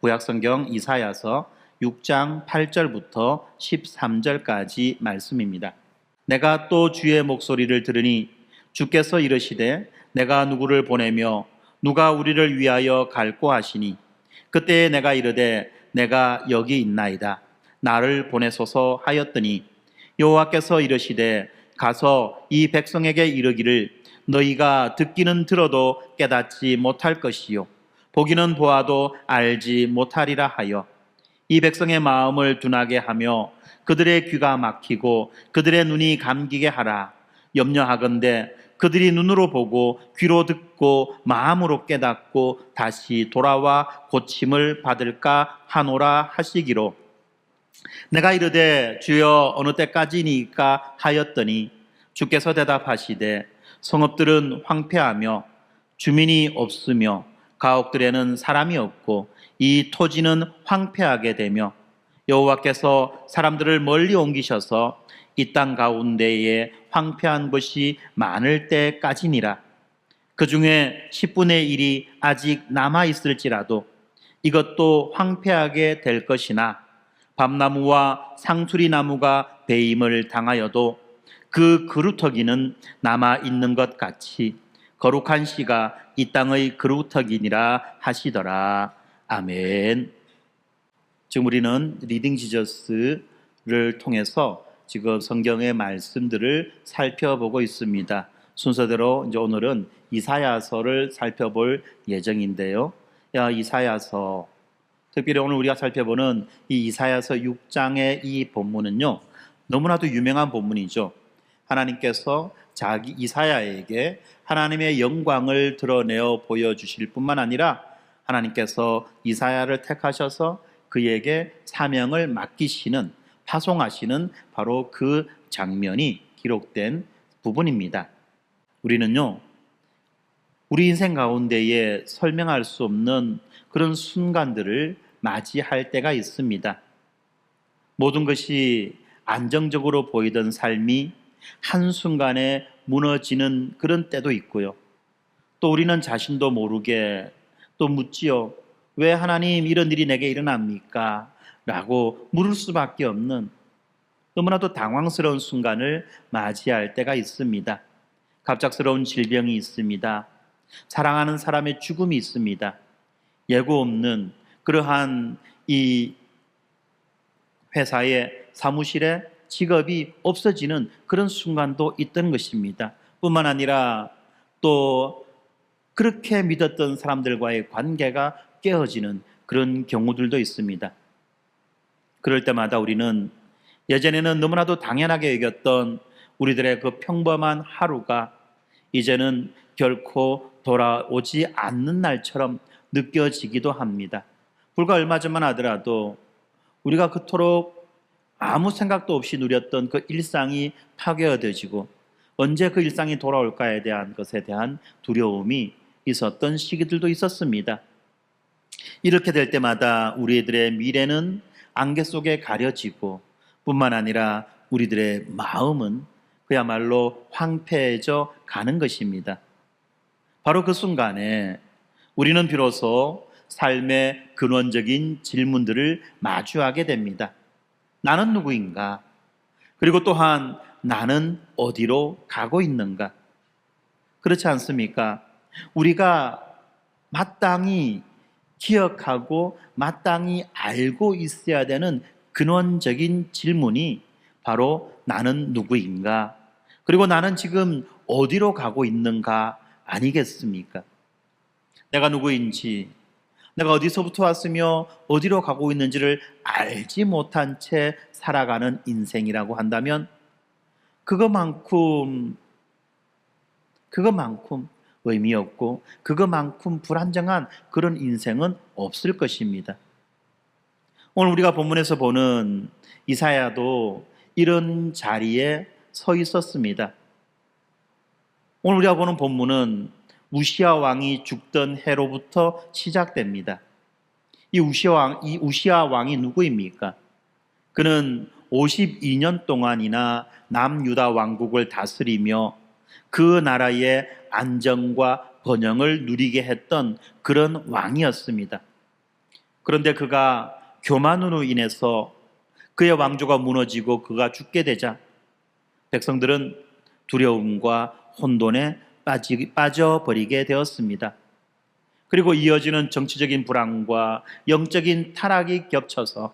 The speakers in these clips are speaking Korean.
구약성경 이사야서 6장 8절부터 13절까지 말씀입니다. 내가 또 주의 목소리를 들으니 주께서 이르시되 내가 누구를 보내며 누가 우리를 위하여 갈꼬 하시니 그때에 내가 이르되 내가 여기 있나이다 나를 보내소서 하였더니 여호와께서 이르시되 가서 이 백성에게 이르기를 너희가 듣기는 들어도 깨닫지 못할 것이요 보기는 보아도 알지 못하리라 하여 이 백성의 마음을 둔하게 하며 그들의 귀가 막히고 그들의 눈이 감기게 하라. 염려하건대 그들이 눈으로 보고 귀로 듣고 마음으로 깨닫고 다시 돌아와 고침을 받을까 하노라 하시기로 내가 이르되 주여 어느 때까지니까 하였더니 주께서 대답하시되 성읍들은 황폐하며 주민이 없으며 가옥들에는 사람이 없고 이 토지는 황폐하게 되며 여호와께서 사람들을 멀리 옮기셔서 이 땅 가운데에 황폐한 것이 많을 때까지니라. 그 중에 10분의 1이 아직 남아있을지라도 이것도 황폐하게 될 것이나 밤나무와 상수리나무가 배임을 당하여도 그 그루터기는 남아있는 것 같이 거룩한 씨가 이 땅의 그루터기니라 하시더라. 아멘. 지금 우리는 리딩 지저스를 통해서 지금 성경의 말씀들을 살펴보고 있습니다. 순서대로 이제 오늘은 이사야서를 살펴볼 예정인데요. 이사야서, 특별히 오늘 우리가 살펴보는 이 이사야서 6장의 이 본문은요, 너무나도 유명한 본문이죠. 하나님께서 자기 이사야에게 하나님의 영광을 드러내어 보여주실 뿐만 아니라 하나님께서 이사야를 택하셔서 그에게 사명을 맡기시는, 파송하시는 바로 그 장면이 기록된 부분입니다. 우리는요, 우리 인생 가운데에 설명할 수 없는 그런 순간들을 맞이할 때가 있습니다. 모든 것이 안정적으로 보이던 삶이 한순간에 무너지는 그런 때도 있고요. 또 우리는 자신도 모르게 또 묻지요. 왜 하나님 이런 일이 내게 일어납니까? 라고 물을 수밖에 없는 너무나도 당황스러운 순간을 맞이할 때가 있습니다. 갑작스러운 질병이 있습니다. 사랑하는 사람의 죽음이 있습니다. 예고 없는 그러한 이 회사의 사무실에 직업이 없어지는 그런 순간도 있던 것입니다. 뿐만 아니라 또 그렇게 믿었던 사람들과의 관계가 깨어지는 그런 경우들도 있습니다. 그럴 때마다 우리는 예전에는 너무나도 당연하게 여겼던 우리들의 그 평범한 하루가 이제는 결코 돌아오지 않는 날처럼 느껴지기도 합니다. 불과 얼마 전만 하더라도 우리가 그토록 아무 생각도 없이 누렸던 그 일상이 파괴되어지고 언제 그 일상이 돌아올까에 대한 것에 대한 두려움이 있었던 시기들도 있었습니다. 이렇게 될 때마다 우리들의 미래는 안개 속에 가려지고 뿐만 아니라 우리들의 마음은 그야말로 황폐해져 가는 것입니다. 바로 그 순간에 우리는 비로소 삶의 근원적인 질문들을 마주하게 됩니다. 나는 누구인가? 그리고 또한 나는 어디로 가고 있는가? 그렇지 않습니까? 우리가 마땅히 기억하고 마땅히 알고 있어야 되는 근원적인 질문이 바로 나는 누구인가? 그리고 나는 지금 어디로 가고 있는가 아니겠습니까? 내가 누구인지, 내가 어디서부터 왔으며 어디로 가고 있는지를 알지 못한 채 살아가는 인생이라고 한다면 그것만큼 의미 없고 그것만큼 불안정한 그런 인생은 없을 것입니다. 오늘 우리가 본문에서 보는 이사야도 이런 자리에 서 있었습니다. 오늘 우리가 보는 본문은 우시아 왕이 죽던 해로부터 시작됩니다. 이 우시아 왕이 누구입니까? 그는 52년 동안이나 남유다 왕국을 다스리며 그 나라의 안정과 번영을 누리게 했던 그런 왕이었습니다. 그런데 그가 교만으로 인해서 그의 왕조가 무너지고 그가 죽게 되자 백성들은 두려움과 혼돈에 빠져버리게 되었습니다. 그리고 이어지는 정치적인 불안과 영적인 타락이 겹쳐서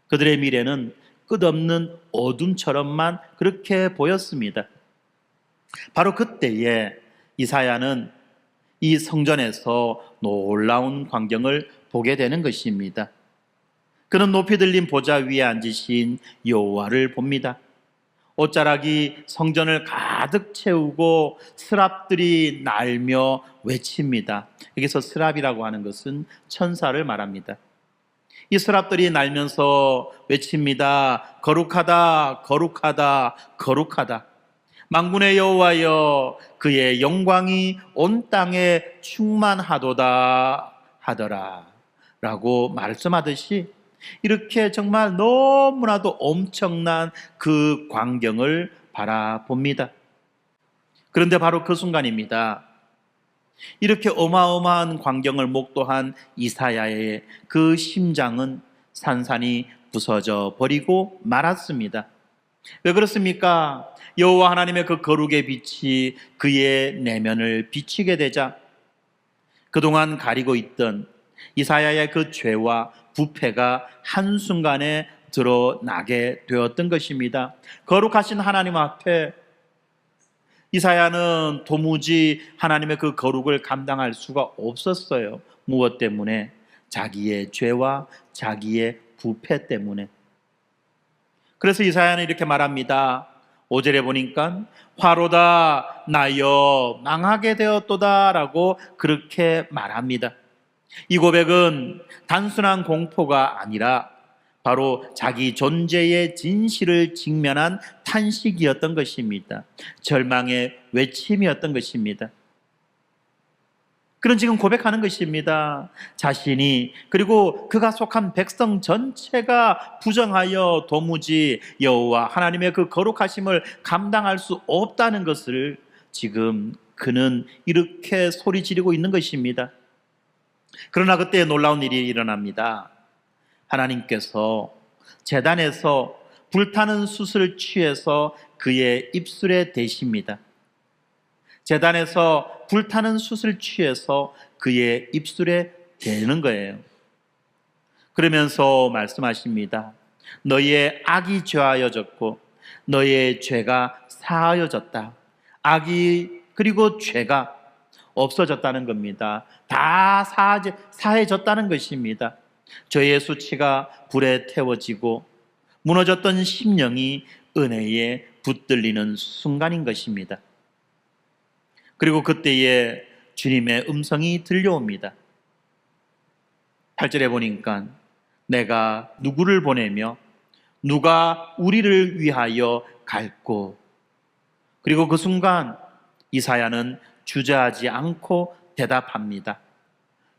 그들의 미래는 끝없는 어둠처럼만 그렇게 보였습니다. 바로 그때에 이사야는 이 성전에서 놀라운 광경을 보게 되는 것입니다. 그는 높이 들린 보좌 위에 앉으신 여호와를 봅니다. 옷자락이 성전을 가득 채우고 스랍들이 날며 외칩니다. 여기서 스랍이라고 하는 것은 천사를 말합니다. 이 스랍들이 날면서 외칩니다. 거룩하다, 거룩하다, 거룩하다. 만군의 여호와여, 그의 영광이 온 땅에 충만하도다 하더라 라고 말씀하듯이 이렇게 정말 너무나도 엄청난 그 광경을 바라봅니다. 그런데 바로 그 순간입니다. 이렇게 어마어마한 광경을 목도한 이사야의 그 심장은 산산이 부서져 버리고 말았습니다. 왜 그렇습니까? 여호와 하나님의 그 거룩의 빛이 그의 내면을 비치게 되자 그동안 가리고 있던 이사야의 그 죄와 부패가 한순간에 드러나게 되었던 것입니다. 거룩하신 하나님 앞에 이사야는 도무지 하나님의 그 거룩을 감당할 수가 없었어요. 무엇 때문에? 자기의 죄와 자기의 부패 때문에. 그래서 이사야는 이렇게 말합니다. 5절에 보니까 화로다 나여 망하게 되었도다 라고 그렇게 말합니다. 이 고백은 단순한 공포가 아니라 바로 자기 존재의 진실을 직면한 탄식이었던 것입니다. 절망의 외침이었던 것입니다. 그는 지금 고백하는 것입니다. 자신이 그리고 그가 속한 백성 전체가 부정하여 도무지 여호와 하나님의 그 거룩하심을 감당할 수 없다는 것을 지금 그는 이렇게 소리 지르고 있는 것입니다. 그러나 그때 놀라운 일이 일어납니다. 하나님께서 제단에서 불타는 숯을 취해서 그의 입술에 대십니다. 제단에서 불타는 숯을 취해서 그의 입술에 대는 거예요. 그러면서 말씀하십니다. 너희의 악이 죄하여졌고 너희의 죄가 사하여졌다. 악이 그리고 죄가 없어졌다는 겁니다. 다 사해졌다는 것입니다. 죄의 수치가 불에 태워지고 무너졌던 심령이 은혜에 붙들리는 순간인 것입니다. 그리고 그때에 주님의 음성이 들려옵니다. 8절에 보니까 내가 누구를 보내며 누가 우리를 위하여 갈꼬. 그리고 그 순간 이사야는 주저하지 않고 대답합니다.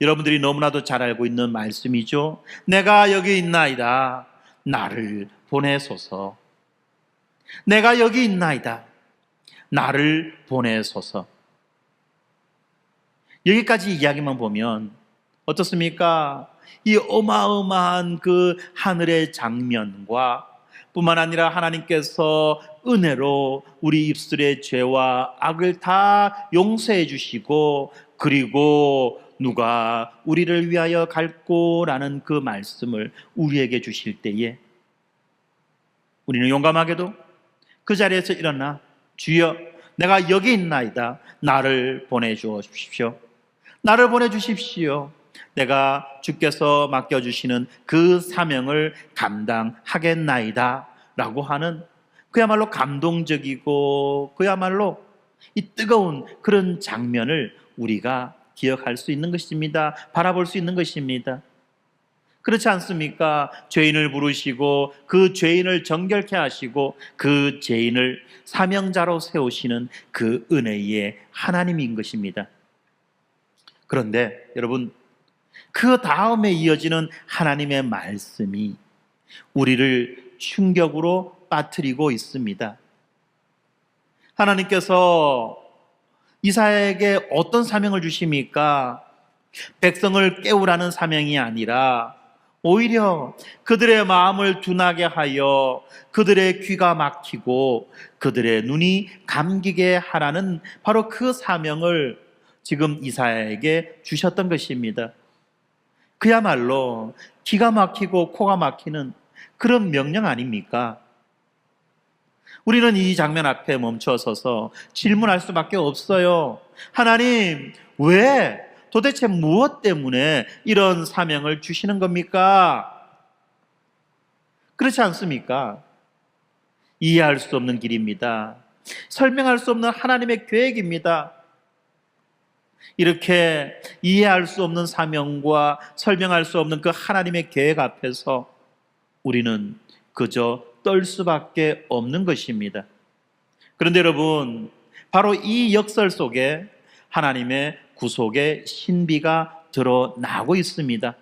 여러분들이 너무나도 잘 알고 있는 말씀이죠. 내가 여기 있나이다. 나를 보내소서. 내가 여기 있나이다. 나를 보내소서. 여기까지 이야기만 보면 어떻습니까? 이 어마어마한 그 하늘의 장면과 뿐만 아니라 하나님께서 은혜로 우리 입술의 죄와 악을 다 용서해 주시고 그리고 누가 우리를 위하여 갈꼬라는 그 말씀을 우리에게 주실 때에 우리는 용감하게도 그 자리에서 일어나 주여 내가 여기 있나이다. 나를 보내주십시오. 나를 보내주십시오. 내가 주께서 맡겨주시는 그 사명을 감당하겠나이다 라고 하는 그야말로 감동적이고 그야말로 이 뜨거운 그런 장면을 우리가 기억할 수 있는 것입니다. 바라볼 수 있는 것입니다. 그렇지 않습니까? 죄인을 부르시고 그 죄인을 정결케 하시고 그 죄인을 사명자로 세우시는 그 은혜의 하나님인 것입니다. 그런데 여러분, 그 다음에 이어지는 하나님의 말씀이 우리를 충격으로 빠뜨리고 있습니다. 하나님께서 이사야에게 어떤 사명을 주십니까? 백성을 깨우라는 사명이 아니라 오히려 그들의 마음을 둔하게 하여 그들의 귀가 막히고 그들의 눈이 감기게 하라는 바로 그 사명을 지금 이사야에게 주셨던 것입니다. 그야말로 기가 막히고 코가 막히는 그런 명령 아닙니까? 우리는 이 장면 앞에 멈춰서서 질문할 수밖에 없어요. 하나님, 왜 도대체 무엇 때문에 이런 사명을 주시는 겁니까? 그렇지 않습니까? 이해할 수 없는 길입니다. 설명할 수 없는 하나님의 계획입니다. 이렇게 이해할 수 없는 사명과 설명할 수 없는 그 하나님의 계획 앞에서 우리는 그저 떨 수밖에 없는 것입니다. 그런데 여러분, 바로 이 역설 속에 하나님의 구속의 신비가 드러나고 있습니다.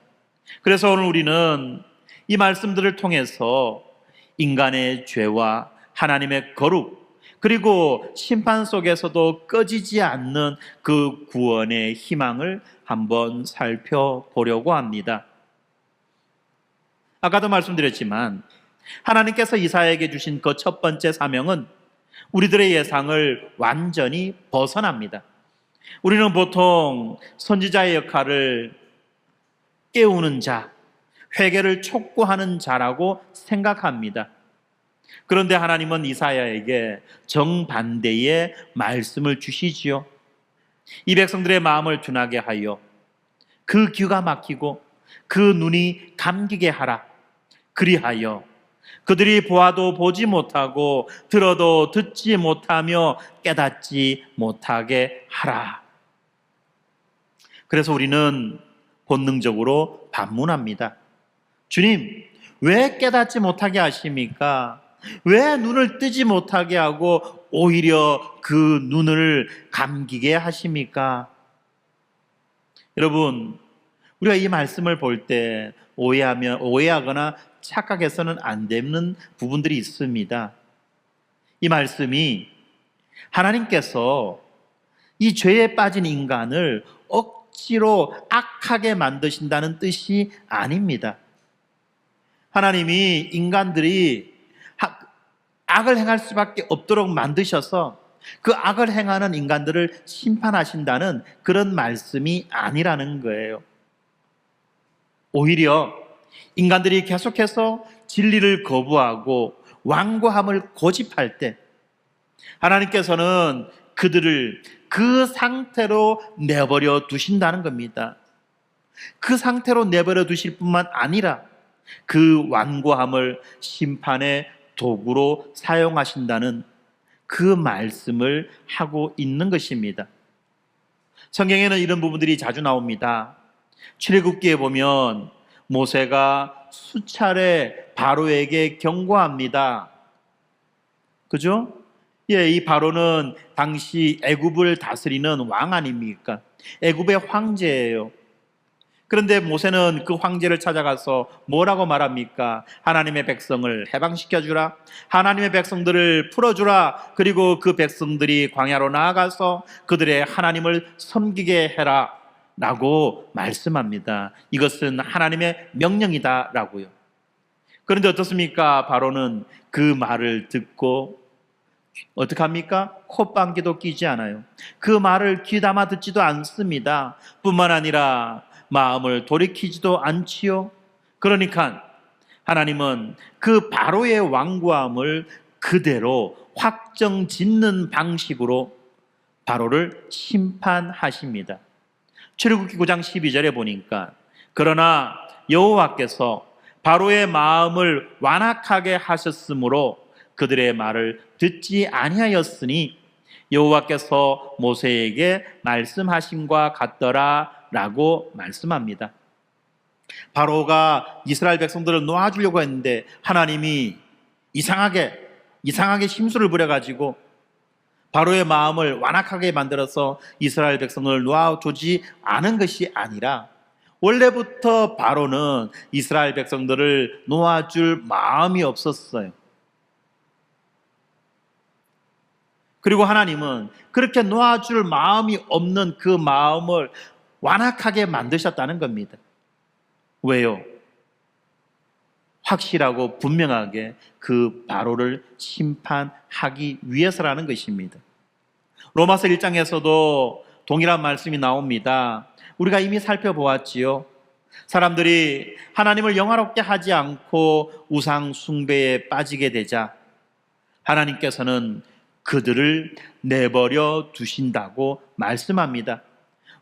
그래서 오늘 우리는 이 말씀들을 통해서 인간의 죄와 하나님의 거룩, 그리고 심판 속에서도 꺼지지 않는 그 구원의 희망을 한번 살펴보려고 합니다. 아까도 말씀드렸지만 하나님께서 이사야에게 주신 그 첫 번째 사명은 우리들의 예상을 완전히 벗어납니다. 우리는 보통 선지자의 역할을 깨우는 자, 회개를 촉구하는 자라고 생각합니다. 그런데 하나님은 이사야에게 정반대의 말씀을 주시지요. 이 백성들의 마음을 둔하게 하여 그 귀가 막히고 그 눈이 감기게 하라. 그리하여 그들이 보아도 보지 못하고 들어도 듣지 못하며 깨닫지 못하게 하라. 그래서 우리는 본능적으로 반문합니다. 주님, 왜 깨닫지 못하게 하십니까? 왜 눈을 뜨지 못하게 하고 오히려 그 눈을 감기게 하십니까? 여러분, 우리가 이 말씀을 볼 때 오해하거나 착각해서는 안 되는 부분들이 있습니다. 이 말씀이 하나님께서 이 죄에 빠진 인간을 억지로 악하게 만드신다는 뜻이 아닙니다. 하나님이 인간들이 악을 행할 수밖에 없도록 만드셔서 그 악을 행하는 인간들을 심판하신다는 그런 말씀이 아니라는 거예요. 오히려 인간들이 계속해서 진리를 거부하고 완고함을 고집할 때 하나님께서는 그들을 그 상태로 내버려 두신다는 겁니다. 그 상태로 내버려 두실 뿐만 아니라 그 완고함을 심판의 도구로 사용하신다는 그 말씀을 하고 있는 것입니다. 성경에는 이런 부분들이 자주 나옵니다. 출애굽기에 보면 모세가 수차례 바로에게 경고합니다. 그죠? 예, 이 바로는 당시 애굽을 다스리는 왕 아닙니까? 애굽의 황제예요. 그런데 모세는 그 황제를 찾아가서 뭐라고 말합니까? 하나님의 백성을 해방시켜주라. 하나님의 백성들을 풀어주라. 그리고 그 백성들이 광야로 나아가서 그들의 하나님을 섬기게 해라. 라고 말씀합니다. 이것은 하나님의 명령이다. 라고요. 그런데 어떻습니까? 바로는 그 말을 듣고 어떻게 합니까? 콧방귀도 끼지 않아요. 그 말을 귀담아 듣지도 않습니다. 뿐만 아니라 마음을 돌이키지도 않지요. 그러니까 하나님은 그 바로의 완고함을 그대로 확정짓는 방식으로 바로를 심판하십니다. 출애굽기 9장 12절에 보니까 그러나 여호와께서 바로의 마음을 완악하게 하셨으므로 그들의 말을 듣지 아니하였으니 여호와께서 모세에게 말씀하심과 같더라 라고 말씀합니다. 바로가 이스라엘 백성들을 놓아주려고 했는데 하나님이 이상하게 심술을 부려가지고 바로의 마음을 완악하게 만들어서 이스라엘 백성을 놓아주지 않은 것이 아니라 원래부터 바로는 이스라엘 백성들을 놓아줄 마음이 없었어요. 그리고 하나님은 그렇게 놓아줄 마음이 없는 그 마음을 완악하게 만드셨다는 겁니다. 왜요? 확실하고 분명하게 그 바로를 심판하기 위해서라는 것입니다. 로마서 1장에서도 동일한 말씀이 나옵니다. 우리가 이미 살펴보았지요. 사람들이 하나님을 영화롭게 하지 않고 우상 숭배에 빠지게 되자 하나님께서는 그들을 내버려 두신다고 말씀합니다.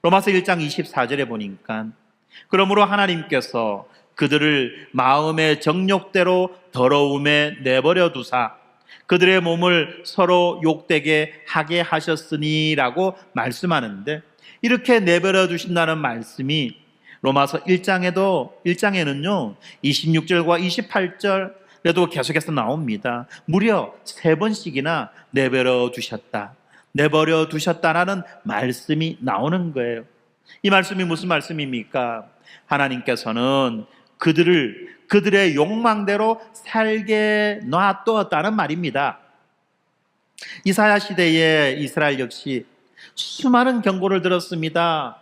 로마서 1장 24절에 보니까 그러므로 하나님께서 그들을 마음의 정욕대로 더러움에 내버려 두사 그들의 몸을 서로 욕되게 하게 하셨으니라고 말씀하는데, 이렇게 내버려 두신다는 말씀이 로마서 1장에는요 26절과 28절에도 계속해서 나옵니다. 무려 3번씩이나 내버려 두셨다, 내버려 두셨다라는 말씀이 나오는 거예요. 이 말씀이 무슨 말씀입니까? 하나님께서는 그들의 욕망대로 살게 놔두었다는 말입니다. 이사야 시대의 이스라엘 역시 수많은 경고를 들었습니다.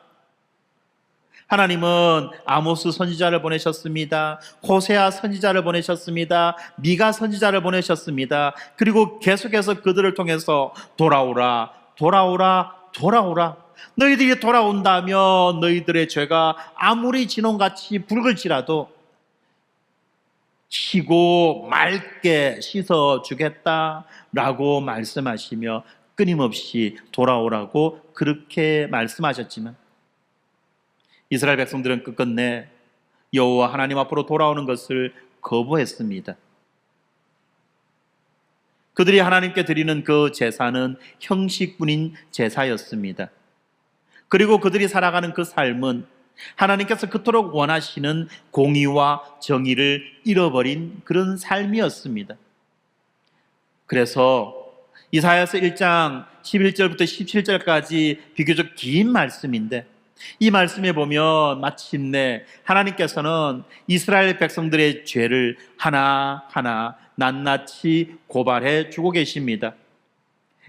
하나님은 아모스 선지자를 보내셨습니다. 호세아 선지자를 보내셨습니다. 미가 선지자를 보내셨습니다. 그리고 계속해서 그들을 통해서 돌아오라, 돌아오라, 돌아오라. 너희들이 돌아온다면 너희들의 죄가 아무리 진홍같이 붉을지라도 쉬고 맑게 씻어주겠다라고 말씀하시며 끊임없이 돌아오라고 그렇게 말씀하셨지만 이스라엘 백성들은 끝끝내 여호와 하나님 앞으로 돌아오는 것을 거부했습니다. 그들이 하나님께 드리는 그 제사는 형식뿐인 제사였습니다. 그리고 그들이 살아가는 그 삶은 하나님께서 그토록 원하시는 공의와 정의를 잃어버린 그런 삶이었습니다. 그래서 이사야서 1장 11절부터 17절까지 비교적 긴 말씀인데, 이 말씀에 보면 마침내 하나님께서는 이스라엘 백성들의 죄를 하나하나 낱낱이 고발해 주고 계십니다.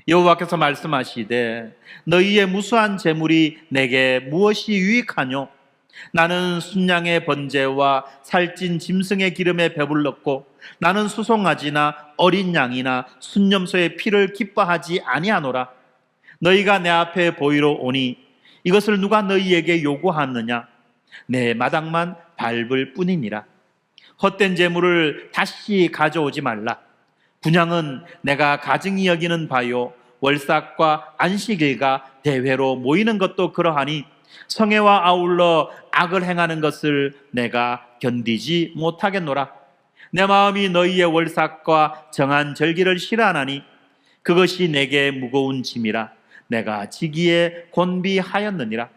여호와께서 말씀하시되 너희의 무수한 재물이 내게 무엇이 유익하뇨? 나는 순양의 번제와 살찐 짐승의 기름에 배불렀고 나는 수송아지나 어린 양이나 순염소의 피를 기뻐하지 아니하노라. 너희가 내 앞에 보이러 오니 이것을 누가 너희에게 요구하느냐? 내 마당만 밟을 뿐이니라. 헛된 재물을 다시 가져오지 말라. 분향은 내가 가증히 여기는 바요, 월삭과 안식일과 대회로 모이는 것도 그러하니 성회와 아울러 악을 행하는 것을 내가 견디지 못하겠노라. 내 마음이 너희의 월삭과 정한 절기를 싫어하나니 그것이 내게 무거운 짐이라 내가 지기에 곤비하였느니라.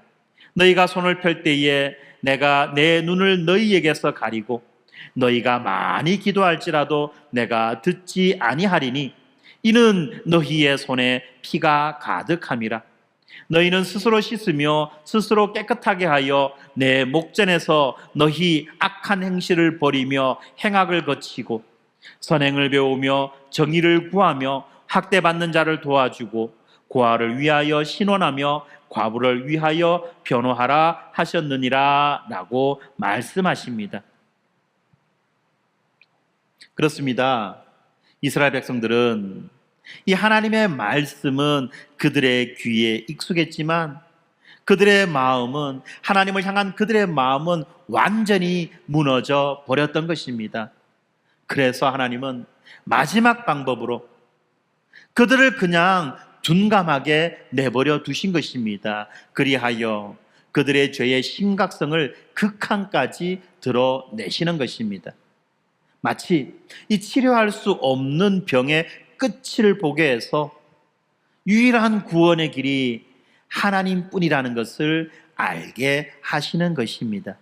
너희가 손을 펼 때에 내가 내 눈을 너희에게서 가리고 너희가 많이 기도할지라도 내가 듣지 아니하리니 이는 너희의 손에 피가 가득함이라. 너희는 스스로 씻으며 스스로 깨끗하게 하여 내 목전에서 너희 악한 행실을 버리며 행악을 거치고 선행을 배우며 정의를 구하며 학대받는 자를 도와주고 고아를 위하여 신원하며 과부를 위하여 변호하라 하셨느니라 라고 말씀하십니다. 그렇습니다. 이스라엘 백성들은 이 하나님의 말씀은 그들의 귀에 익숙했지만 그들의 마음은, 하나님을 향한 그들의 마음은 완전히 무너져 버렸던 것입니다. 그래서 하나님은 마지막 방법으로 그들을 그냥 둔감하게 내버려 두신 것입니다. 그리하여 그들의 죄의 심각성을 극한까지 드러내시는 것입니다. 마치 이 치료할 수 없는 병의 끝을 보게 해서 유일한 구원의 길이 하나님뿐이라는 것을 알게 하시는 것입니다.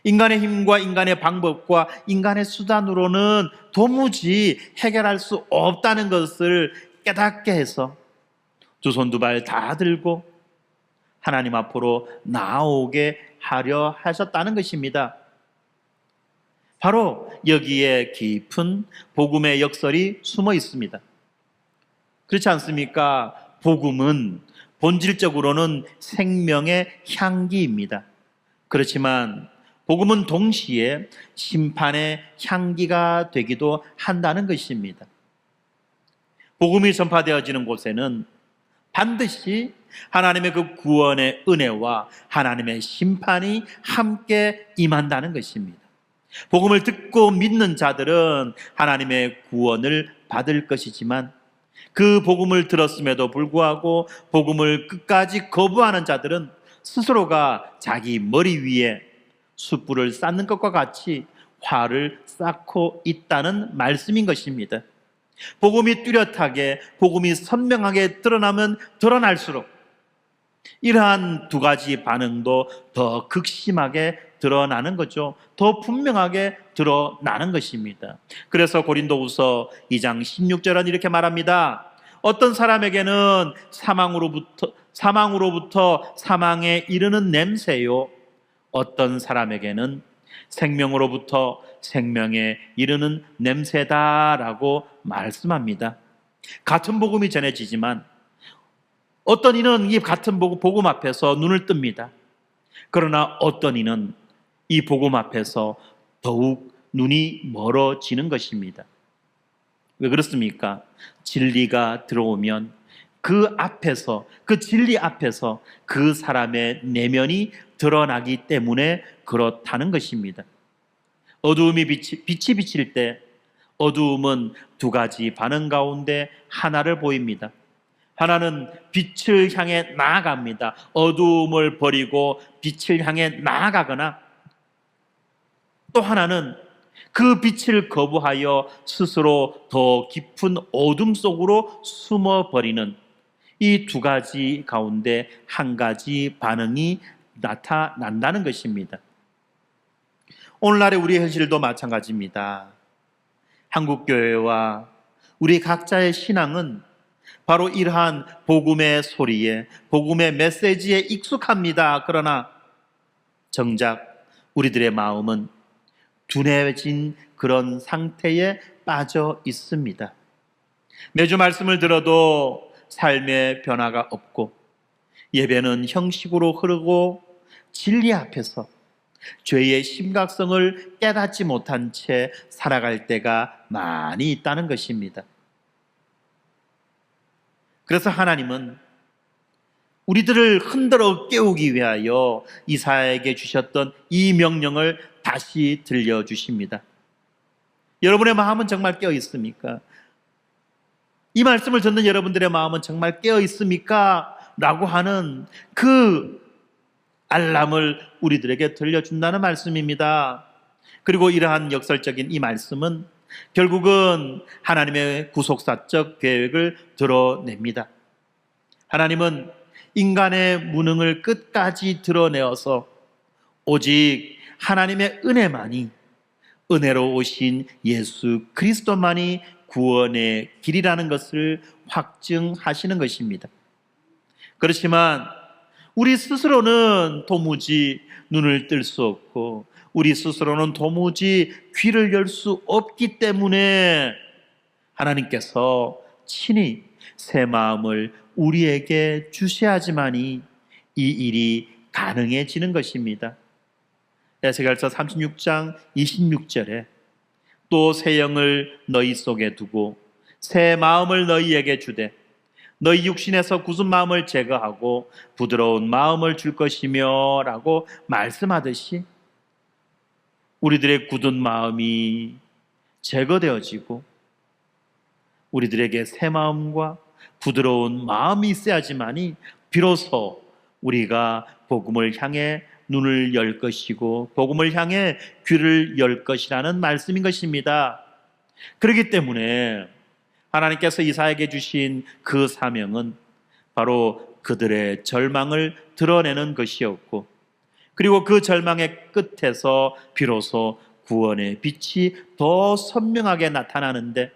인간의 힘과 인간의 방법과 인간의 수단으로는 도무지 해결할 수 없다는 것을 깨닫게 해서 두 손 두 발 다 들고 하나님 앞으로 나오게 하려 하셨다는 것입니다. 바로 여기에 깊은 복음의 역설이 숨어 있습니다. 그렇지 않습니까? 복음은 본질적으로는 생명의 향기입니다. 그렇지만 복음은 동시에 심판의 향기가 되기도 한다는 것입니다. 복음이 전파되어지는 곳에는 반드시 하나님의 그 구원의 은혜와 하나님의 심판이 함께 임한다는 것입니다. 복음을 듣고 믿는 자들은 하나님의 구원을 받을 것이지만 그 복음을 들었음에도 불구하고 복음을 끝까지 거부하는 자들은 스스로가 자기 머리 위에 숯불을 쌓는 것과 같이 화를 쌓고 있다는 말씀인 것입니다. 복음이 뚜렷하게, 복음이 선명하게 드러나면 드러날수록 이러한 두 가지 반응도 더 극심하게 드러나는 거죠. 더 분명하게 드러나는 것입니다. 그래서 고린도후서 2장 16절은 이렇게 말합니다. 어떤 사람에게는 사망으로부터 사망에 이르는 냄새요, 어떤 사람에게는 생명으로부터 생명에 이르는 냄새다라고 말씀합니다. 같은 복음이 전해지지만 어떤 이는 이 같은 복음 앞에서 눈을 뜹니다. 그러나 어떤 이는 이 복음 앞에서 더욱 눈이 멀어지는 것입니다. 왜 그렇습니까? 진리가 들어오면 그 앞에서, 그 진리 앞에서 그 사람의 내면이 드러나기 때문에 그렇다는 것입니다. 어두움이 빛이 비칠 때 어두움은 두 가지 반응 가운데 하나를 보입니다. 하나는 빛을 향해 나아갑니다. 어두움을 버리고 빛을 향해 나아가거나, 또 하나는 그 빛을 거부하여 스스로 더 깊은 어둠 속으로 숨어버리는, 이 두 가지 가운데 한 가지 반응이 나타난다는 것입니다. 오늘날의 우리 현실도 마찬가지입니다. 한국교회와 우리 각자의 신앙은 바로 이러한 복음의 소리에, 복음의 메시지에 익숙합니다. 그러나 정작 우리들의 마음은 둔해진 그런 상태에 빠져 있습니다. 매주 말씀을 들어도 삶의 변화가 없고, 예배는 형식으로 흐르고 진리 앞에서 죄의 심각성을 깨닫지 못한 채 살아갈 때가 많이 있다는 것입니다. 그래서 하나님은 우리들을 흔들어 깨우기 위하여 이사야에게 주셨던 이 명령을 다시 들려주십니다. 여러분의 마음은 정말 깨어 있습니까? 이 말씀을 듣는 여러분들의 마음은 정말 깨어 있습니까? 라고 하는 그 알람을 우리들에게 들려준다는 말씀입니다. 그리고 이러한 역설적인 이 말씀은 결국은 하나님의 구속사적 계획을 드러냅니다. 하나님은 인간의 무능을 끝까지 드러내어서 오직 하나님의 은혜만이, 은혜로 오신 예수 그리스도만이 구원의 길이라는 것을 확증하시는 것입니다. 그렇지만 우리 스스로는 도무지 눈을 뜰 수 없고, 우리 스스로는 도무지 귀를 열 수 없기 때문에 하나님께서 친히 새 마음을 우리에게 주셔야지만이 이 일이 가능해지는 것입니다. 에스겔서 36장 26절에 또 새 영을 너희 속에 두고 새 마음을 너희에게 주되 너희 육신에서 굳은 마음을 제거하고 부드러운 마음을 줄 것이며 라고 말씀하듯이 우리들의 굳은 마음이 제거되어지고 우리들에게 새 마음과 부드러운 마음이 있어야지만이 비로소 우리가 복음을 향해 눈을 열 것이고 복음을 향해 귀를 열 것이라는 말씀인 것입니다. 그렇기 때문에 하나님께서 이사야에게 주신 그 사명은 바로 그들의 절망을 드러내는 것이었고, 그리고 그 절망의 끝에서 비로소 구원의 빛이 더 선명하게 나타나는데,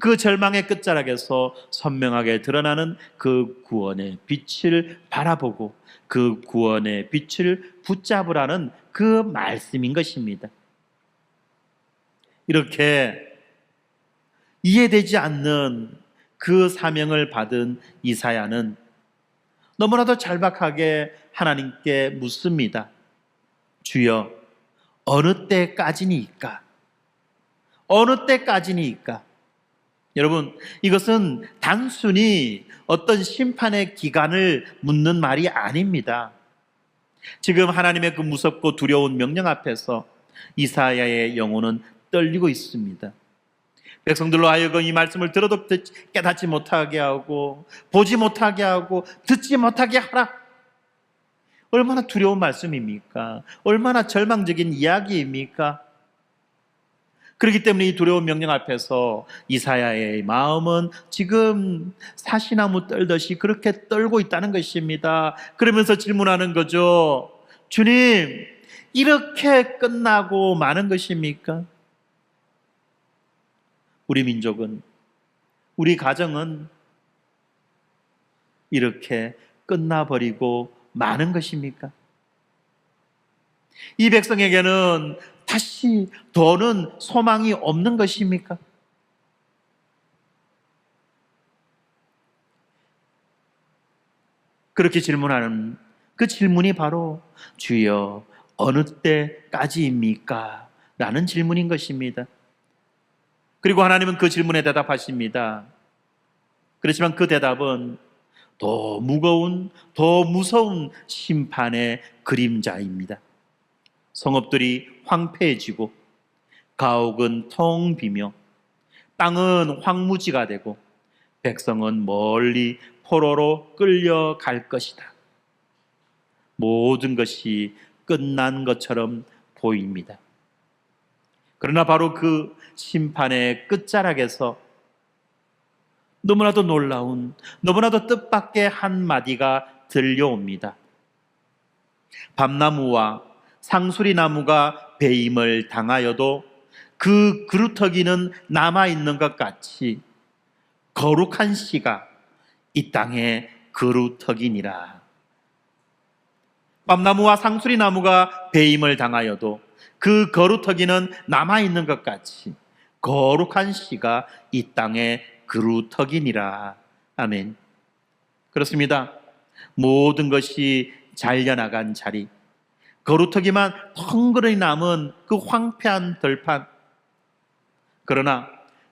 그 절망의 끝자락에서 선명하게 드러나는 그 구원의 빛을 바라보고 그 구원의 빛을 붙잡으라는 그 말씀인 것입니다. 이렇게 이해되지 않는 그 사명을 받은 이사야는 너무나도 절박하게 하나님께 묻습니다. 주여, 어느 때까지니까? 어느 때까지니까? 여러분, 이것은 단순히 어떤 심판의 기간을 묻는 말이 아닙니다. 지금 하나님의 그 무섭고 두려운 명령 앞에서 이사야의 영혼은 떨리고 있습니다. 백성들로 하여금 이 말씀을 들어도 깨닫지 못하게 하고, 보지 못하게 하고, 듣지 못하게 하라. 얼마나 두려운 말씀입니까? 얼마나 절망적인 이야기입니까? 그렇기 때문에 이 두려운 명령 앞에서 이사야의 마음은 지금 사시나무 떨듯이 그렇게 떨고 있다는 것입니다. 그러면서 질문하는 거죠. 주님, 이렇게 끝나고 마는 것입니까? 우리 민족은, 우리 가정은 이렇게 끝나버리고 마는 것입니까? 이 백성에게는 다시 더는 소망이 없는 것입니까? 그렇게 질문하는 그 질문이 바로 주여 어느 때까지입니까? 라는 질문인 것입니다. 그리고 하나님은 그 질문에 대답하십니다. 그렇지만 그 대답은 더 무거운, 더 무서운 심판의 그림자입니다. 성읍들이 황폐해지고 가옥은 텅 비며 땅은 황무지가 되고 백성은 멀리 포로로 끌려갈 것이다. 모든 것이 끝난 것처럼 보입니다. 그러나 바로 그 심판의 끝자락에서 너무나도 놀라운, 너무나도 뜻밖의 한마디가 들려옵니다. 밤나무와 상수리나무가 배임을 당하여도 그 그루터기는 남아있는 것 같이 거룩한 씨가 이 땅에 그루터기니라. 밤나무와 상수리나무가 배임을 당하여도 그 거루터기는 남아있는 것 같이 거룩한 씨가 이 땅에 그루터기니라. 아멘. 그렇습니다. 모든 것이 잘려나간 자리, 거루터기만 덩그러니 남은 그 황폐한 들판. 그러나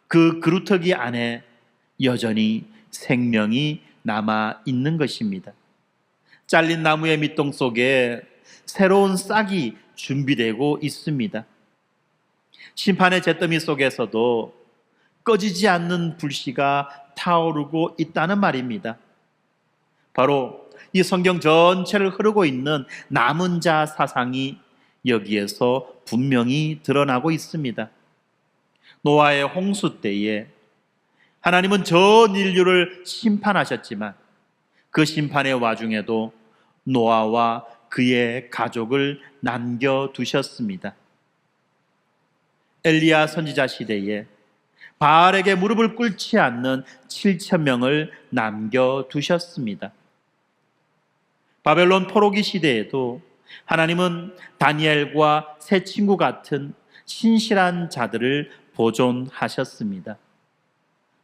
그 그루터기 안에 여전히 생명이 남아 있는 것입니다. 잘린 나무의 밑동 속에 새로운 싹이 준비되고 있습니다. 심판의 잿더미 속에서도 꺼지지 않는 불씨가 타오르고 있다는 말입니다. 바로 이 성경 전체를 흐르고 있는 남은 자 사상이 여기에서 분명히 드러나고 있습니다. 노아의 홍수 때에 하나님은 전 인류를 심판하셨지만 그 심판의 와중에도 노아와 그의 가족을 남겨두셨습니다. 엘리야 선지자 시대에 바알에게 무릎을 꿇지 않는 7,000명을 남겨두셨습니다. 바벨론 포로기 시대에도 하나님은 다니엘과 새 친구 같은 신실한 자들을 보존하셨습니다.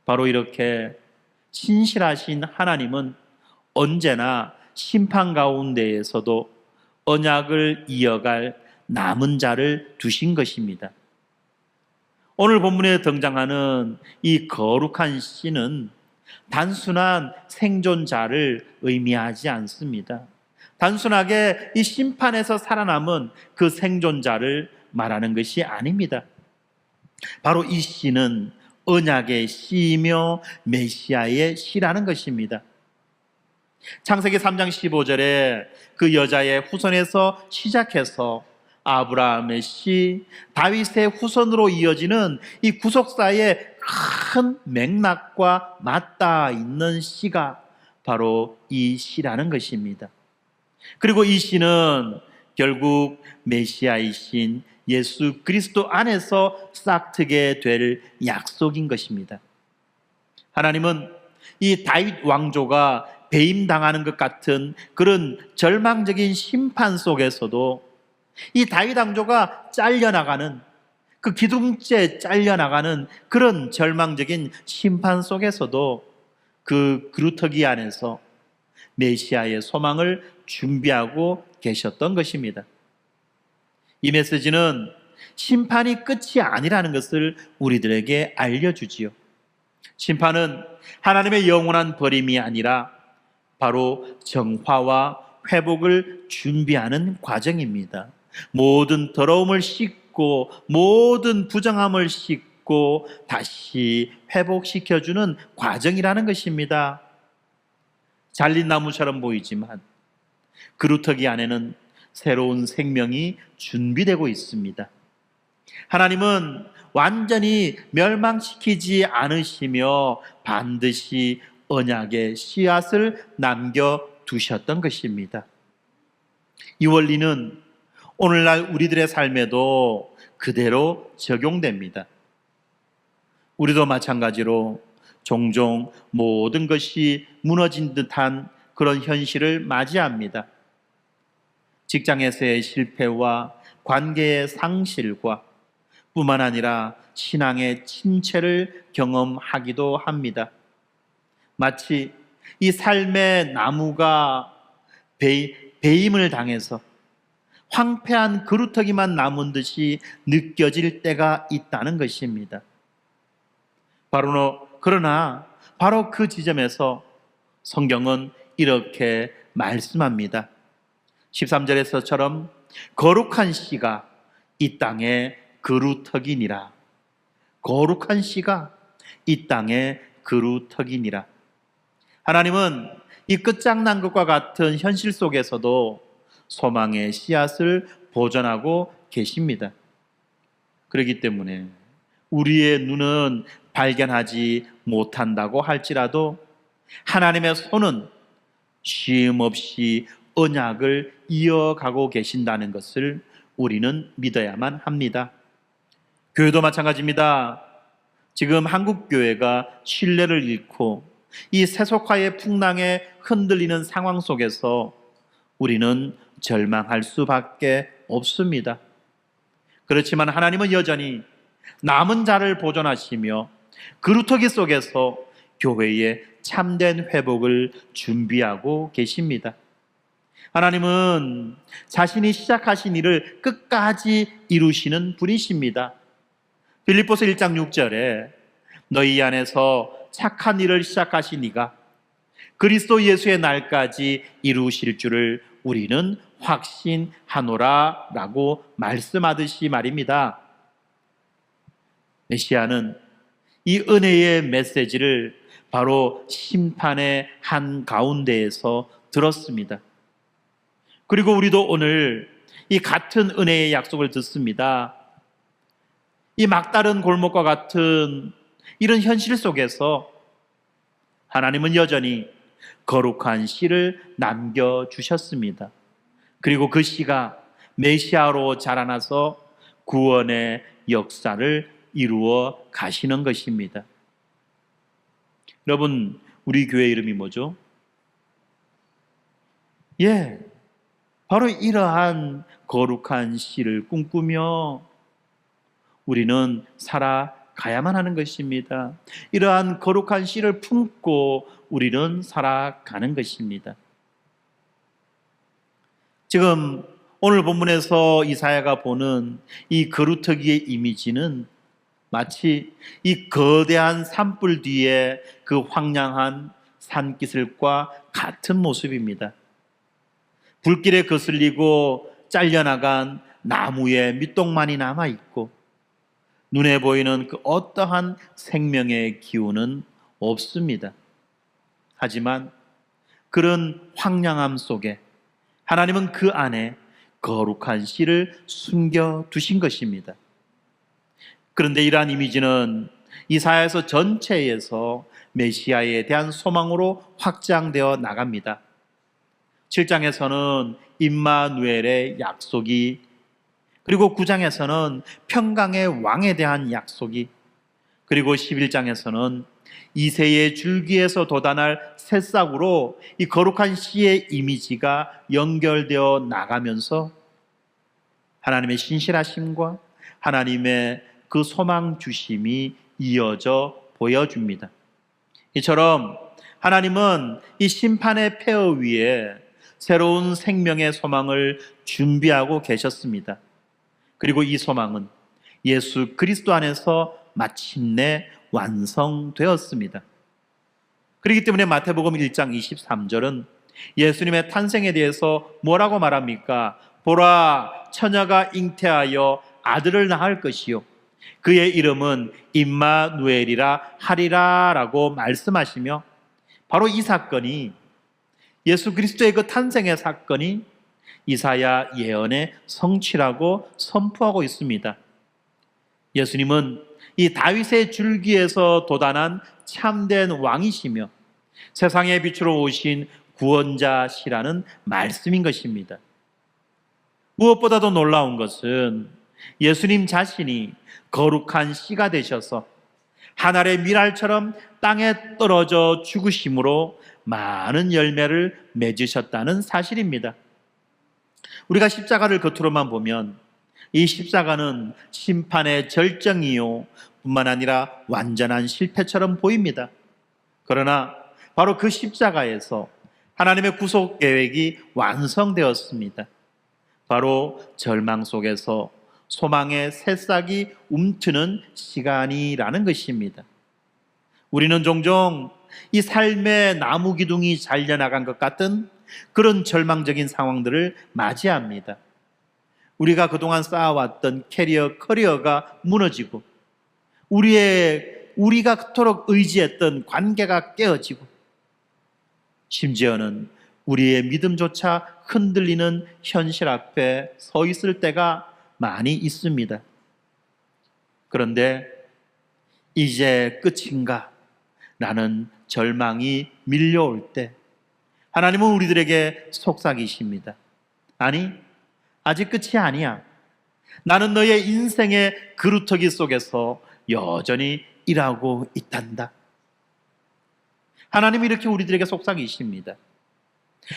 바로 이렇게 신실하신 하나님은 언제나 심판 가운데에서도 언약을 이어갈 남은 자를 두신 것입니다. 오늘 본문에 등장하는 이 거룩한 씨는 단순한 생존자를 의미하지 않습니다. 단순하게 이 심판에서 살아남은 그 생존자를 말하는 것이 아닙니다. 바로 이 씨는 언약의 씨이며 메시아의 씨라는 것입니다. 창세기 3장 15절에 그 여자의 후손에서 시작해서 아브라함의 씨, 다윗의 후손으로 이어지는 이 구속사의 큰 맥락과 맞닿아 있는 씨가 바로 이 씨라는 것입니다. 그리고 이 씨는 결국 메시아이신 예수 그리스도 안에서 싹트게 될 약속인 것입니다. 하나님은 이 다윗 왕조가 배임당하는 것 같은 그런 절망적인 심판 속에서도 이 다윗 왕조가 잘려나가는, 그 기둥째 잘려나가는 그런 절망적인 심판 속에서도 그 그루터기 안에서 메시아의 소망을 준비하고 계셨던 것입니다. 이 메시지는 심판이 끝이 아니라는 것을 우리들에게 알려주지요. 심판은 하나님의 영원한 버림이 아니라 바로 정화와 회복을 준비하는 과정입니다. 모든 더러움을 씻고 모든 부정함을 씻고 다시 회복시켜주는 과정이라는 것입니다. 잘린 나무처럼 보이지만 그루터기 안에는 새로운 생명이 준비되고 있습니다. 하나님은 완전히 멸망시키지 않으시며 반드시 언약의 씨앗을 남겨두셨던 것입니다. 이 원리는 오늘날 우리들의 삶에도 그대로 적용됩니다. 우리도 마찬가지로 종종 모든 것이 무너진 듯한 그런 현실을 맞이합니다. 직장에서의 실패와 관계의 상실과 뿐만 아니라 신앙의 침체를 경험하기도 합니다. 마치 이 삶의 나무가 배임을 당해서 황폐한 그루터기만 남은 듯이 느껴질 때가 있다는 것입니다. 그러나 바로 그 지점에서 성경은 이렇게 말씀합니다. 13절에서처럼 거룩한 씨가 이 땅에 그루터기니라. 거룩한 씨가 이 땅에 그루터기니라. 하나님은 이 끝장난 것과 같은 현실 속에서도 소망의 씨앗을 보존하고 계십니다. 그렇기 때문에 우리의 눈은 발견하지 못한다고 할지라도 하나님의 손은 쉼 없이 언약을 이어가고 계신다는 것을 우리는 믿어야만 합니다. 교회도 마찬가지입니다. 지금 한국교회가 신뢰를 잃고 이 세속화의 풍랑에 흔들리는 상황 속에서 우리는 절망할 수밖에 없습니다. 그렇지만 하나님은 여전히 남은 자를 보존하시며 그루터기 속에서 교회의 참된 회복을 준비하고 계십니다. 하나님은 자신이 시작하신 일을 끝까지 이루시는 분이십니다. 빌립보서 1장 6절에 너희 안에서 착한 일을 시작하신 이가 그리스도 예수의 날까지 이루실 줄을 우리는 확신하노라 라고 말씀하듯이 말입니다. 메시아는 이 은혜의 메시지를 바로 심판의 한가운데에서 들었습니다. 그리고 우리도 오늘 이 같은 은혜의 약속을 듣습니다. 이 막다른 골목과 같은 이런 현실 속에서 하나님은 여전히 거룩한 씨를 남겨주셨습니다. 그리고 그 씨가 메시아로 자라나서 구원의 역사를 이루어 가시는 것입니다. 여러분, 우리 교회 이름이 뭐죠? 바로 이러한 거룩한 씨를 꿈꾸며 우리는 살아가야만 하는 것입니다. 이러한 거룩한 씨를 품고 우리는 살아가는 것입니다. 지금 오늘 본문에서 이사야가 보는 이 그루터기의 이미지는 마치 이 거대한 산불 뒤에 그 황량한 산기슭과 같은 모습입니다. 불길에 거슬리고 잘려나간 나무의 밑동만이 남아있고 눈에 보이는 그 어떠한 생명의 기운은 없습니다. 하지만 그런 황량함 속에 하나님은 그 안에 거룩한 씨를 숨겨두신 것입니다. 그런데 이러한 이미지는 이사야서 전체에서 메시아에 대한 소망으로 확장되어 나갑니다. 7장에서는 임마누엘의 약속이, 그리고 9장에서는 평강의 왕에 대한 약속이, 그리고 11장에서는 이새의 줄기에서 돋아날 새싹으로 이 거룩한 씨의 이미지가 연결되어 나가면서 하나님의 신실하심과 하나님의 그 소망 주심이 이어져 보여줍니다. 이처럼 하나님은 이 심판의 폐허 위에 새로운 생명의 소망을 준비하고 계셨습니다. 그리고 이 소망은 예수 그리스도 안에서 마침내 완성되었습니다. 그렇기 때문에 마태복음 1장 23절은 예수님의 탄생에 대해서 뭐라고 말합니까? 보라, 처녀가 잉태하여 아들을 낳을 것이요 그의 이름은 임마누엘이라 하리라 라고 말씀하시며, 바로 이 사건이, 예수 그리스도의 그 탄생의 사건이 이사야 예언의 성취라고 선포하고 있습니다. 예수님은 이 다윗의 줄기에서 돋아난 참된 왕이시며 세상의 빛으로 오신 구원자시라는 말씀인 것입니다. 무엇보다도 놀라운 것은 예수님 자신이 거룩한 씨가 되셔서 하늘의 밀알처럼 땅에 떨어져 죽으심으로 많은 열매를 맺으셨다는 사실입니다. 우리가 십자가를 겉으로만 보면 이 십자가는 심판의 절정이요 뿐만 아니라 완전한 실패처럼 보입니다. 그러나 바로 그 십자가에서 하나님의 구속 계획이 완성되었습니다. 바로 절망 속에서 소망의 새싹이 움트는 시간이라는 것입니다. 우리는 종종 이 삶의 나무 기둥이 잘려나간 것 같은 그런 절망적인 상황들을 맞이합니다. 우리가 그동안 쌓아왔던 커리어가 무너지고 우리가 그토록 의지했던 관계가 깨어지고 심지어는 우리의 믿음조차 흔들리는 현실 앞에 서 있을 때가 많이 있습니다. 그런데 이제 끝인가? 라는 절망이 밀려올 때 하나님은 우리들에게 속삭이십니다. 아니, 아직 끝이 아니야. 나는 너의 인생의 그루터기 속에서 여전히 일하고 있단다. 하나님이 이렇게 우리들에게 속삭이십니다.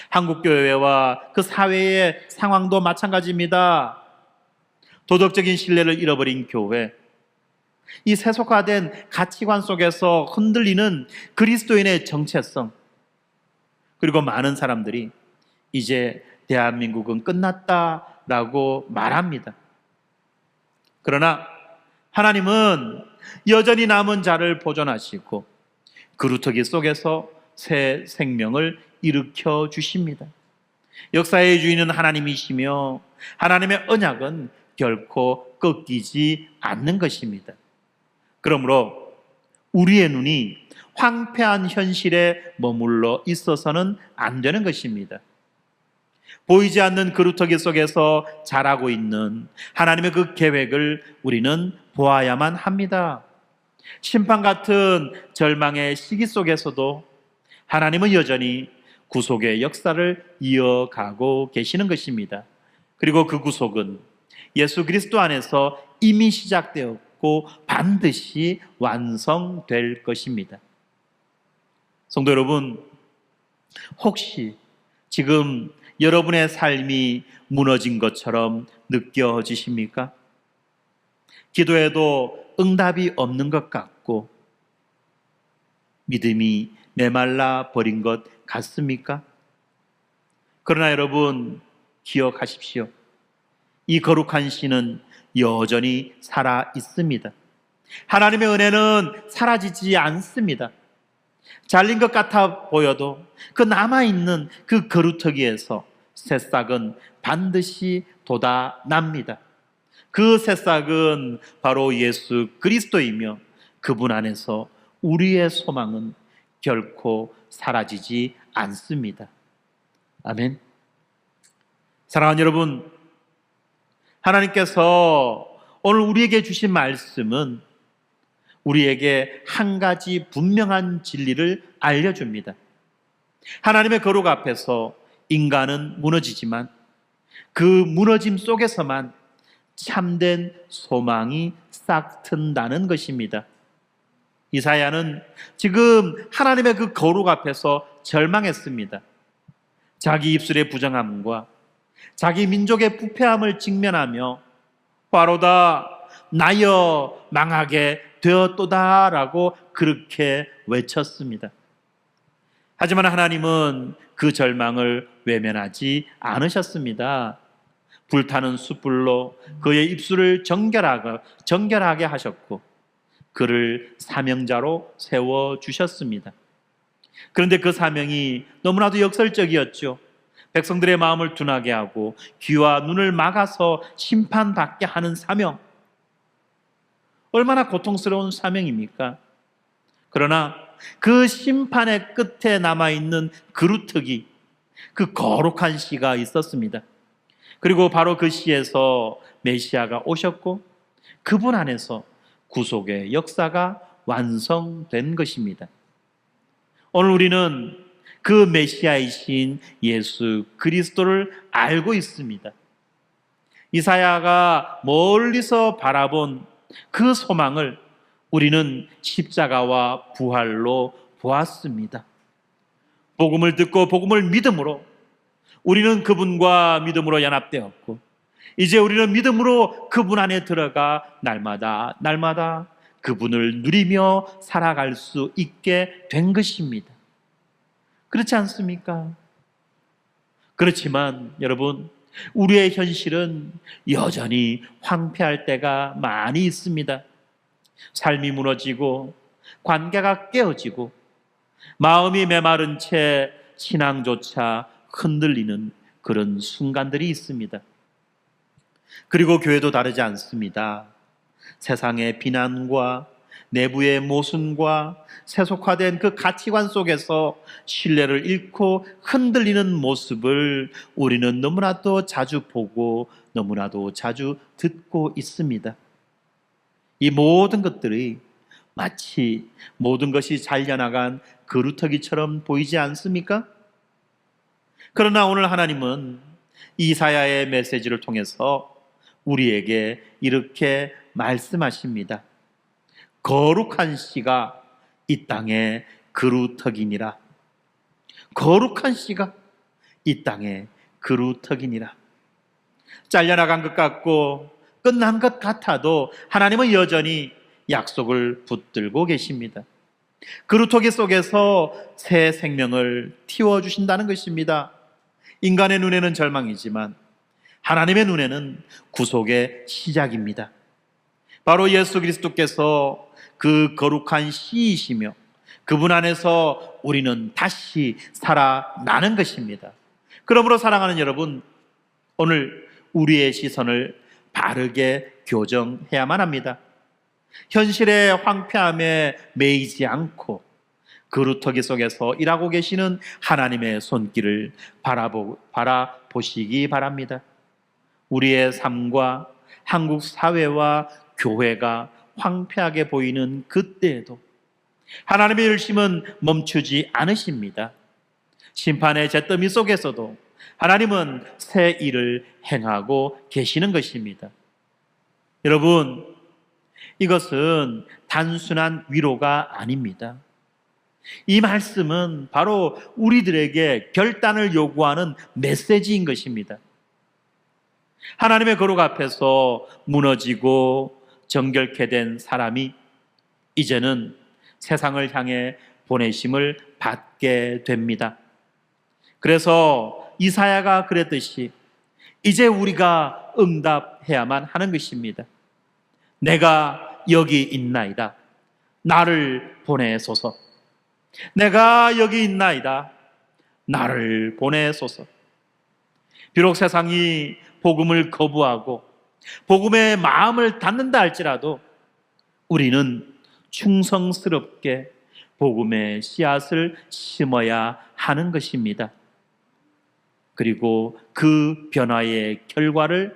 한국교회와 그 사회의 상황도 마찬가지입니다. 도덕적인 신뢰를 잃어버린 교회, 이 세속화된 가치관 속에서 흔들리는 그리스도인의 정체성, 그리고 많은 사람들이 이제 대한민국은 끝났다라고 말합니다. 그러나 하나님은 여전히 남은 자를 보존하시고 그루터기 속에서 새 생명을 일으켜 주십니다. 역사의 주인은 하나님이시며 하나님의 언약은 결코 꺾이지 않는 것입니다. 그러므로 우리의 눈이 황폐한 현실에 머물러 있어서는 안 되는 것입니다. 보이지 않는 그루터기 속에서 자라고 있는 하나님의 그 계획을 우리는 보아야만 합니다. 심판 같은 절망의 시기 속에서도 하나님은 여전히 구속의 역사를 이어가고 계시는 것입니다. 그리고 그 구속은 예수 그리스도 안에서 이미 시작되었고 반드시 완성될 것입니다. 성도 여러분, 혹시 지금 여러분의 삶이 무너진 것처럼 느껴지십니까? 기도해도 응답이 없는 것 같고 믿음이 메말라 버린 것 같습니까? 그러나 여러분 기억하십시오. 이 거룩한 신은 여전히 살아 있습니다. 하나님의 은혜는 사라지지 않습니다. 잘린 것 같아 보여도 그 남아있는 그 거루터기에서 새싹은 반드시 돋아납니다. 그 새싹은 바로 예수 그리스도이며 그분 안에서 우리의 소망은 결코 사라지지 않습니다. 아멘. 사랑하는 여러분, 하나님께서 오늘 우리에게 주신 말씀은 우리에게 한 가지 분명한 진리를 알려줍니다. 하나님의 거룩 앞에서 인간은 무너지지만 그 무너짐 속에서만 참된 소망이 싹 튼다는 것입니다. 이사야는 지금 하나님의 그 거룩 앞에서 절망했습니다. 자기 입술의 부정함과 자기 민족의 부패함을 직면하며 바로다 나여 망하게 되었도다라고 그렇게 외쳤습니다. 하지만 하나님은 그 절망을 외면하지 않으셨습니다. 불타는 숯불로 그의 입술을 정결하게 하셨고 그를 사명자로 세워주셨습니다. 그런데 그 사명이 너무나도 역설적이었죠. 백성들의 마음을 둔하게 하고 귀와 눈을 막아서 심판받게 하는 사명. 얼마나 고통스러운 사명입니까? 그러나 그 심판의 끝에 남아있는 그루터기, 그 거룩한 씨가 있었습니다. 그리고 바로 그 씨에서 메시아가 오셨고 그분 안에서 구속의 역사가 완성된 것입니다. 오늘 우리는 그 메시아이신 예수 그리스도를 알고 있습니다. 이사야가 멀리서 바라본 그 소망을 우리는 십자가와 부활로 보았습니다. 복음을 듣고 복음을 믿음으로 우리는 그분과 믿음으로 연합되었고 이제 우리는 믿음으로 그분 안에 들어가 날마다 그분을 누리며 살아갈 수 있게 된 것입니다. 그렇지 않습니까? 그렇지만 여러분, 우리의 현실은 여전히 황폐할 때가 많이 있습니다. 삶이 무너지고 관계가 깨어지고 마음이 메마른 채 신앙조차 흔들리는 그런 순간들이 있습니다. 그리고 교회도 다르지 않습니다. 세상의 비난과 내부의 모순과 세속화된 그 가치관 속에서 신뢰를 잃고 흔들리는 모습을 우리는 너무나도 자주 보고 너무나도 자주 듣고 있습니다. 이 모든 것들이 마치 모든 것이 잘려나간 그루터기처럼 보이지 않습니까? 그러나 오늘 하나님은 이사야의 메시지를 통해서 우리에게 이렇게 말씀하십니다. 거룩한 씨가 이 땅에 그루터기니라. 거룩한 씨가 이 땅에 그루터기니라. 잘려나간 것 같고 끝난 것 같아도 하나님은 여전히 약속을 붙들고 계십니다. 그루터기 속에서 새 생명을 틔워주신다는 것입니다. 인간의 눈에는 절망이지만 하나님의 눈에는 구속의 시작입니다. 바로 예수 그리스도께서 그 거룩한 씨이시며 그분 안에서 우리는 다시 살아나는 것입니다. 그러므로 사랑하는 여러분, 오늘 우리의 시선을 바르게 교정해야만 합니다. 현실의 황폐함에 매이지 않고 그루터기 속에서 일하고 계시는 하나님의 손길을 바라보시기 바랍니다. 우리의 삶과 한국 사회와 교회가 황폐하게 보이는 그때에도 하나님의 열심은 멈추지 않으십니다. 심판의 잿더미 속에서도 하나님은 새 일을 행하고 계시는 것입니다. 여러분, 이것은 단순한 위로가 아닙니다. 이 말씀은 바로 우리들에게 결단을 요구하는 메시지인 것입니다. 하나님의 거룩 앞에서 무너지고 정결케 된 사람이 이제는 세상을 향해 보내심을 받게 됩니다. 그래서 이사야가 그랬듯이 이제 우리가 응답해야만 하는 것입니다. 내가 여기 있나이다. 나를 보내소서. 내가 여기 있나이다. 나를 보내소서. 비록 세상이 복음을 거부하고 복음의 마음을 닫는다 할지라도 우리는 충성스럽게 복음의 씨앗을 심어야 하는 것입니다. 그리고 그 변화의 결과를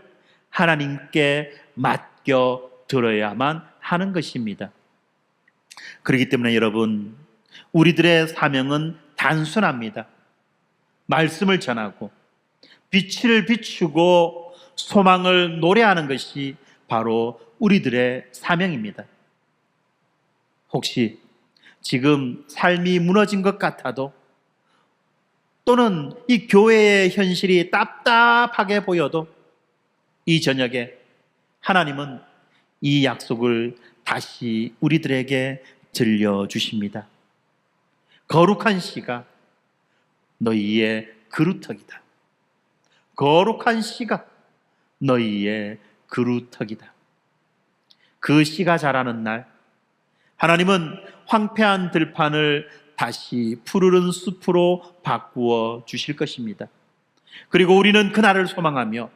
하나님께 맡겨 들어야만 하는 것입니다. 그렇기 때문에 여러분, 우리들의 사명은 단순합니다. 말씀을 전하고 빛을 비추고 소망을 노래하는 것이 바로 우리들의 사명입니다. 혹시 지금 삶이 무너진 것 같아도 또는 이 교회의 현실이 답답하게 보여도 이 저녁에 하나님은 이 약속을 다시 우리들에게 들려주십니다. 거룩한 씨가 너희의 그루터기다. 거룩한 씨가 너희의 그루터기다. 그 씨가 자라는 날 하나님은 황폐한 들판을 다시 푸르른 숲으로 바꾸어 주실 것입니다. 그리고 우리는 그날을 소망하며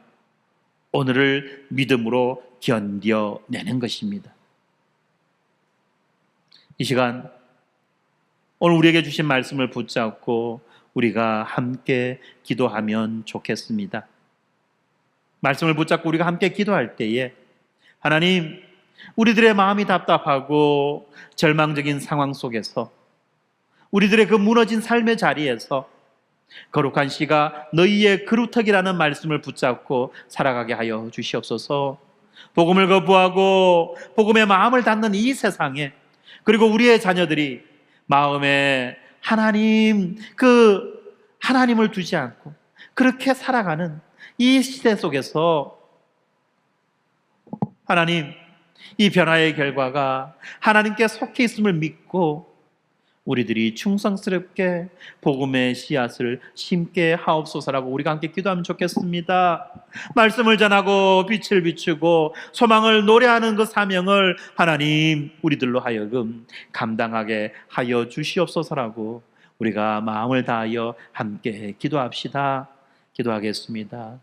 오늘을 믿음으로 견뎌내는 것입니다. 이 시간 오늘 우리에게 주신 말씀을 붙잡고 우리가 함께 기도하면 좋겠습니다. 말씀을 붙잡고 우리가 함께 기도할 때에 하나님, 우리들의 마음이 답답하고 절망적인 상황 속에서 우리들의 그 무너진 삶의 자리에서 거룩한 씨가 너희의 그루터기라는 말씀을 붙잡고 살아가게 하여 주시옵소서. 복음을 거부하고 복음의 마음을 닫는 이 세상에, 그리고 우리의 자녀들이 마음에 하나님을 두지 않고 그렇게 살아가는 이 시대 속에서 하나님, 이 변화의 결과가 하나님께 속해 있음을 믿고 우리들이 충성스럽게 복음의 씨앗을 심게 하옵소서라고 우리가 함께 기도하면 좋겠습니다. 말씀을 전하고 빛을 비추고 소망을 노래하는 그 사명을 하나님 우리들로 하여금 감당하게 하여 주시옵소서라고 우리가 마음을 다하여 함께 기도합시다. 기도하겠습니다.